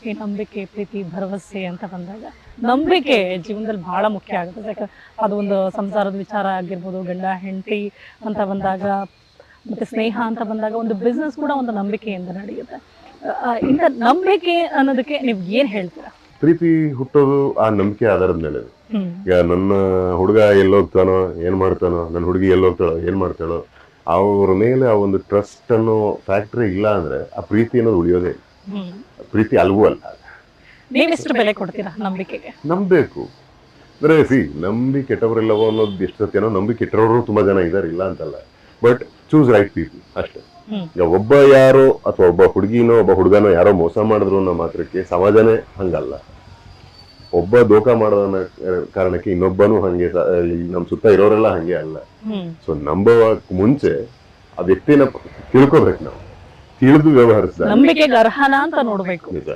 ಈ ನಂಬಿಕೆ, ಪ್ರೀತಿ, ಭರವಸೆ ಅಂತ ಬಂದಾಗ ನಂಬಿಕೆ ಜೀವನದಲ್ಲಿ ಬಹಳ ಮುಖ್ಯ ಆಗುತ್ತೆ. ಯಾಕಂದ್ರೆ ಅದು ಒಂದು ಸಂಸಾರದ ವಿಚಾರ ಆಗಿರ್ಬೋದು, ಗಂಡ ಹೆಂಡತಿ ಅಂತ ಬಂದಾಗ, ಮತ್ತೆ ಸ್ನೇಹ ಅಂತ ಬಂದಾಗ, ಒಂದು ಬಿಸ್ನೆಸ್ ಕೂಡ ಒಂದು ನಂಬಿಕೆಯಿಂದ ನಡೆಯುತ್ತೆ. ಇಂಥ ನಂಬಿಕೆ ಅನ್ನೋದಕ್ಕೆ ನೀವು ಏನ್ ಹೇಳ್ತೀರಾ? ಪ್ರೀತಿ ಹುಟ್ಟೋದು ಆ ನಂಬಿಕೆ ಆಧಾರದ ಮೇಲೆ. ಈಗ ನನ್ನ ಹುಡುಗ ಎಲ್ಲೋಗ್ತಾನೋ ಏನ್ ಮಾಡ್ತಾನೋ, ನನ್ನ ಹುಡುಗಿ ಎಲ್ಲೋಗ್ತಾಳೋ ಏನ್ ಮಾಡ್ತಾಳೋ, ಅವ್ರ ಮೇಲೆ ಆ ಒಂದು ಟ್ರಸ್ಟ್ ಅನ್ನೋ ಫ್ಯಾಕ್ಟ್ರಿ ಇಲ್ಲ ಅಂದ್ರೆ ಆ ಪ್ರೀತಿ ಅನ್ನೋದು ಉಳಿಯೋದೇ. ಪ್ರೀತಿ ಅಲ್ವೂ ಅಲ್ಲ. ನೀವೆಷ್ಟು ಬೆಲೆ ಕೊಡ್ತೀರಾ ನಂಬಿಕೆಗೆ? ನಂಬಬೇಕು ಅಂದ್ರೆ ನಂಬಿ ಕೆಟ್ಟವರಿಲ್ಲವೋ ಅನ್ನೋದು ಎಷ್ಟು ಸತ್ಯನೋ, ನಂಬಿ ಕೆಟ್ಟವರು ತುಂಬಾ ಜನ ಇದಾರೆ, ಇಲ್ಲ ಅಂತಲ್ಲ. ಬಟ್ ಚೂಸ್ ರೈಟ್ ಪೀಪಲ್ ಅಷ್ಟೇ. ಈಗ ಒಬ್ಬ ಯಾರೋ ಅಥವಾ ಒಬ್ಬ ಹುಡುಗಿನೋ ಒಬ್ಬ ಹುಡುಗನೋ ಯಾರೋ ಮೋಸ ಮಾಡಿದ್ರು ಅನ್ನೋ ಮಾತ್ರಕ್ಕೆ ಸಮಾಜನೇ ಹಂಗಲ್ಲ. ಒಬ್ಬ ದೋಖ ಮಾಡೋದನ್ನ ಕಾರಣಕ್ಕೆ ಇನ್ನೊಬ್ಬನು ಹಂಗೆ, ನಮ್ ಸುತ್ತ ಇರೋರೆಲ್ಲ ಹಂಗೆ ಅಲ್ಲ. ಸೊ ನಂಬುವಕ್ ಮುಂಚೆ ಆ ವ್ಯಕ್ತಿನ ತಿಳ್ಕೊಬೇಕು, ನಾವು ತಿಳಿದು ವ್ಯವಹರಿಸಿದ ನಂಬಿಕೆಗೆ ಅರ್ಹನ ಅಂತ ನೋಡ್ಬೇಕು. ನಿಜ.